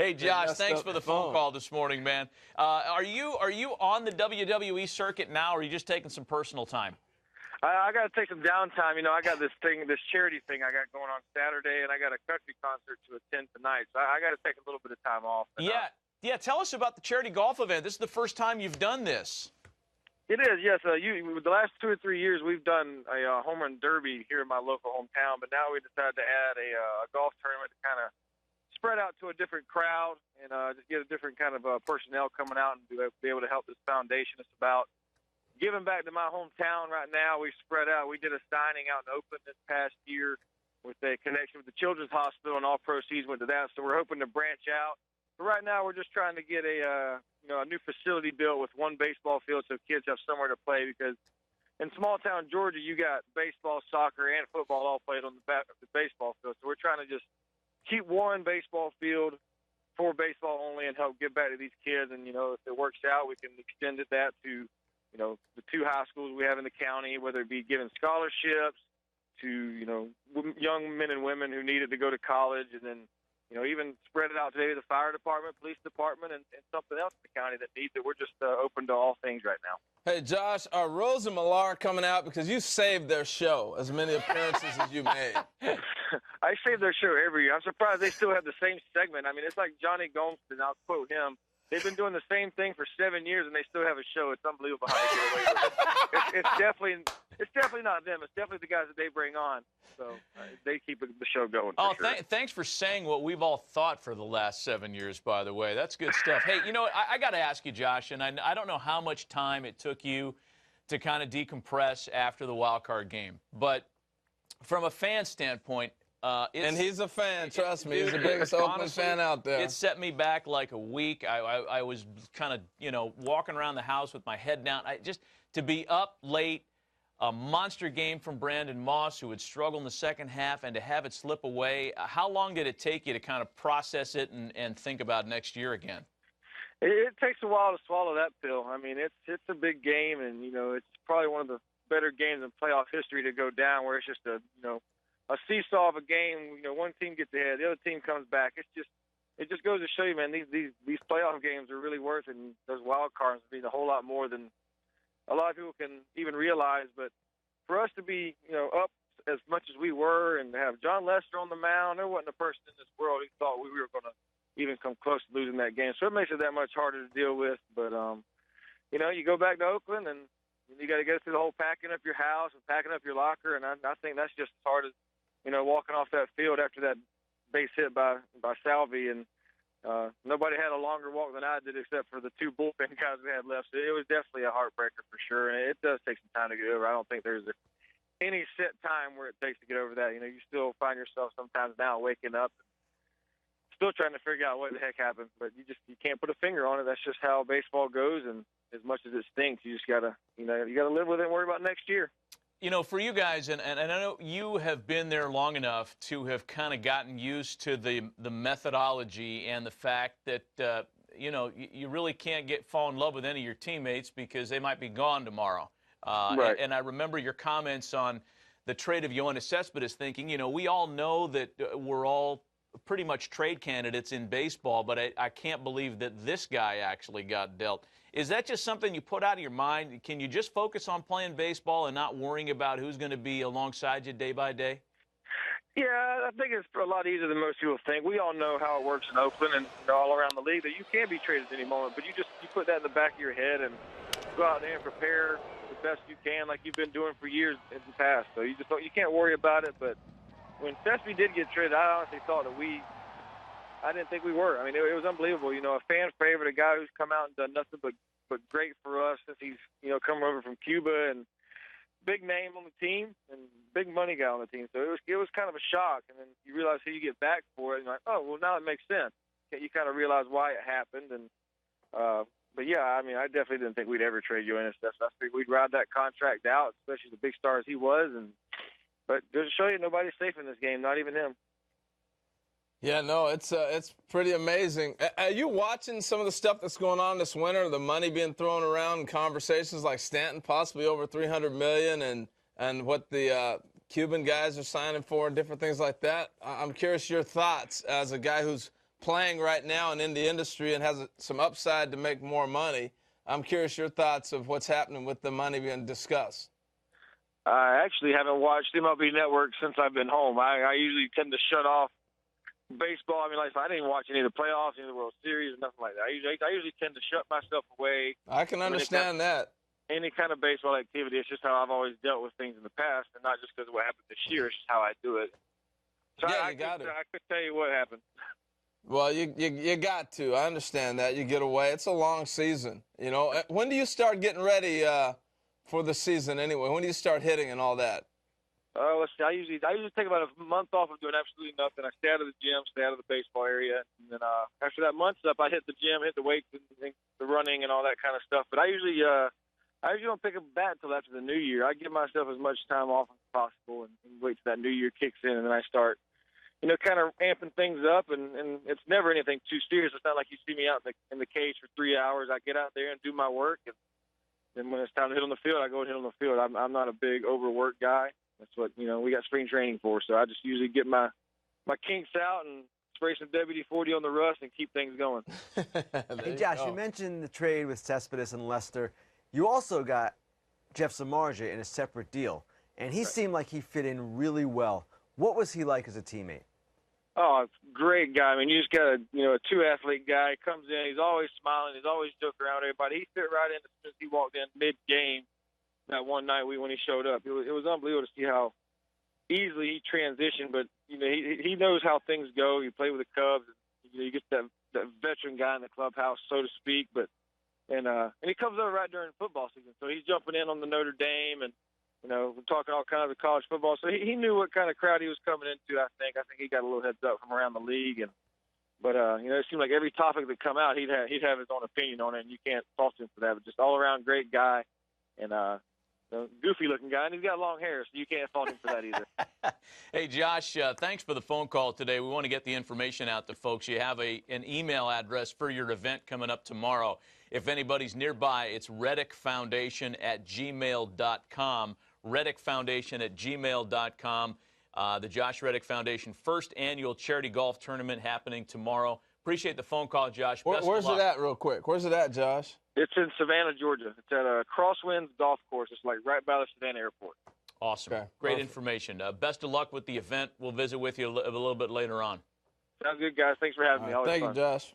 Hey, Josh, thanks for the phone call this morning, man. Are you on the WWE circuit now, or are you just taking some personal time? I got to take some downtime. You know, I got this charity thing I got going on Saturday, and I got a country concert to attend tonight. So I got to take a little bit of time off. And, yeah. Tell us about the charity golf event. This is the first time you've done this. It is, yes. The last 2 or 3 years, we've done a home run derby here in my local hometown, but now we decided to add a golf tournament to kind of spread out to a different crowd and just get a different kind of personnel coming out and be able to help this foundation. It's about giving back to my hometown right now. We spread out. We did a signing out in Oakland this past year with a connection with the Children's Hospital, and all proceeds went to that. So we're hoping to branch out. But right now, we're just trying to get a new facility built with one baseball field so kids have somewhere to play, because in small town Georgia, you got baseball, soccer, and football all played on the baseball field. So we're trying to just keep one baseball field for baseball only and help give back to these kids. And, if it works out, we can extend that to the 2 high schools we have in the county, whether it be giving scholarships to, young men and women who need it to go to college, and then, even spread it out to maybe the fire department, police department, and something else in the county that needs it. We're just open to all things right now. Hey, Josh, are Rose and Millar coming out? Because you saved their show, as many appearances as you made. I save their show every year. I'm surprised they still have the same segment. I mean, it's like Johnny Goldston. I'll quote him. They've been doing the same thing for 7 years, and they still have a show. It's unbelievable how they get away with it. It's definitely not them. It's definitely the guys that they bring on. So they keep the show going. Sure. Thanks for saying what we've all thought for the last 7 years, by the way. That's good stuff. Hey, I got to ask you, Josh, and I don't know how much time it took you to kind of decompress after the wild card game, but from a fan standpoint, and he's a fan, trust me. He's the biggest Oakland fan out there. It set me back like a week. I was kind of, walking around the house with my head down. To be up late, a monster game from Brandon Moss, who had struggled in the second half, and to have it slip away. How long did it take you to kind of process it and think about next year again? It takes a while to swallow that pill. I mean, it's a big game, and, it's probably one of the better games in playoff history to go down, where it's just a seesaw of a game. One team gets ahead, the other team comes back. It just goes to show you, man, these playoff games are really worth it, and those wild cards mean a whole lot more than a lot of people can even realize. But for us to be, up as much as we were, and to have John Lester on the mound, there wasn't a person in this world who thought we were going to even come close to losing that game. So it makes it that much harder to deal with. But you go back to Oakland, and you got to go through the whole packing up your house and packing up your locker, and I think that's just as hard as walking off that field after that base hit by Salvi, and nobody had a longer walk than I did except for the 2 bullpen guys we had left. So it was definitely a heartbreaker for sure, and it does take some time to get over. I don't think there's any set time where it takes to get over that. You still find yourself sometimes now waking up and still trying to figure out what the heck happened, but you can't put a finger on it. That's just how baseball goes, and as much as it stinks, you just gotta live with it and worry about next year. For you guys, and I know you have been there long enough to have kind of gotten used to the methodology and the fact that, you really can't fall in love with any of your teammates because they might be gone tomorrow. Right. And I remember your comments on the trade of Yoenis Cespedes thinking, we all know that we're all pretty much trade candidates in baseball, but I can't believe that this guy actually got dealt. Is that just something you put out of your mind? Can you just focus on playing baseball and not worrying about who's going to be alongside you day by day? Yeah, I think it's a lot easier than most people think. We all know how it works in Oakland and all around the league, that you can be traded at any moment, but you put that in the back of your head and go out there and prepare the best you can, like you've been doing for years in the past. So you can't worry about it. But when Cespedes did get traded, I honestly thought that I didn't think we were. I mean, it was unbelievable. A fan favorite, a guy who's come out and done nothing but great for us since he's, come over from Cuba, and big name on the team and big money guy on the team. So it was kind of a shock. And then you realize who you get back for it, and you're like, oh, well, now it makes sense. You kind of realize why it happened. And but yeah, I mean, I definitely didn't think we'd ever trade Yoenis. I figured we'd ride that contract out, especially the big star as he was. But just to show you, nobody's safe in this game, not even him. Yeah, no, it's pretty amazing. Are you watching some of the stuff that's going on this winter, the money being thrown around in conversations like Stanton possibly over $300 million and what the Cuban guys are signing for and different things like that? I'm curious your thoughts as a guy who's playing right now and in the industry and has some upside to make more money. I'm curious your thoughts of what's happening with the money being discussed. I actually haven't watched MLB Network since I've been home. I usually tend to shut off baseball. I mean, like I didn't even watch any of the playoffs, any of the World Series, or nothing like that. I usually tend to shut myself away. I can understand that. Any kind of baseball activity. It's just how I've always dealt with things in the past, and not just because of what happened this year. It's just how I do it. So yeah, I could tell you what happened. Well, you got to. I understand that. You get away. It's a long season. You know, when do you start getting ready for the season anyway? When do you start hitting and all that? Let's see. I usually take about a month off of doing absolutely nothing. I stay out of the gym, stay out of the baseball area, and then after that month's up, I hit the gym, hit the weights, and the running, and all that kind of stuff. But I usually don't pick up a bat until after the new year. I give myself as much time off as possible and wait till that new year kicks in, and then I start, kind of amping things up. And it's never anything too serious. It's not like you see me out in the cage for 3 hours. I get out there and do my work, and then when it's time to hit on the field, I go and hit on the field. I'm not a big overworked guy. That's what, we got spring training for. So I just usually get my kinks out and spray some WD-40 on the rust and keep things going. Hey, Josh, you mentioned the trade with Cespedes and Lester. You also got Jeff Samardzija in a separate deal, and he seemed like he fit in really well. What was he like as a teammate? Oh, great guy. I mean, you just got a two-athlete guy. He comes in, he's always smiling, he's always joking around everybody. He fit right in as soon as he walked in mid-game that one night when he showed up. It was unbelievable to see how easily he transitioned, but he knows how things go. He played with the Cubs. You get that veteran guy in the clubhouse, so to speak, and he comes over right during football season, so he's jumping in on the Notre Dame, and we're talking all kinds of college football. So he knew what kind of crowd he was coming into. I think he got a little heads up from around the league, but it seemed like every topic that come out, he'd have his own opinion on it, and you can't fault him for that. But just all around great guy, and goofy looking guy, and he's got long hair, so you can't fault him for that either. Hey, Josh, thanks for the phone call today. We want to get the information out to folks. You have an email address for your event coming up tomorrow. If anybody's nearby, it's reddickfoundation@gmail.com. reddickfoundation@gmail.com. The Josh Reddick Foundation first annual charity golf tournament happening tomorrow. Appreciate the phone call, Josh. Where's it at, real quick? Where's it at, Josh? It's in Savannah, Georgia. It's at Crosswinds Golf Course. It's like right by the Savannah Airport. Awesome. Okay. Great Perfect. information. Best of luck with the event. We'll visit with you a little bit later on. Sounds good, guys. Thanks for having me. Always Thank fun. you, Josh.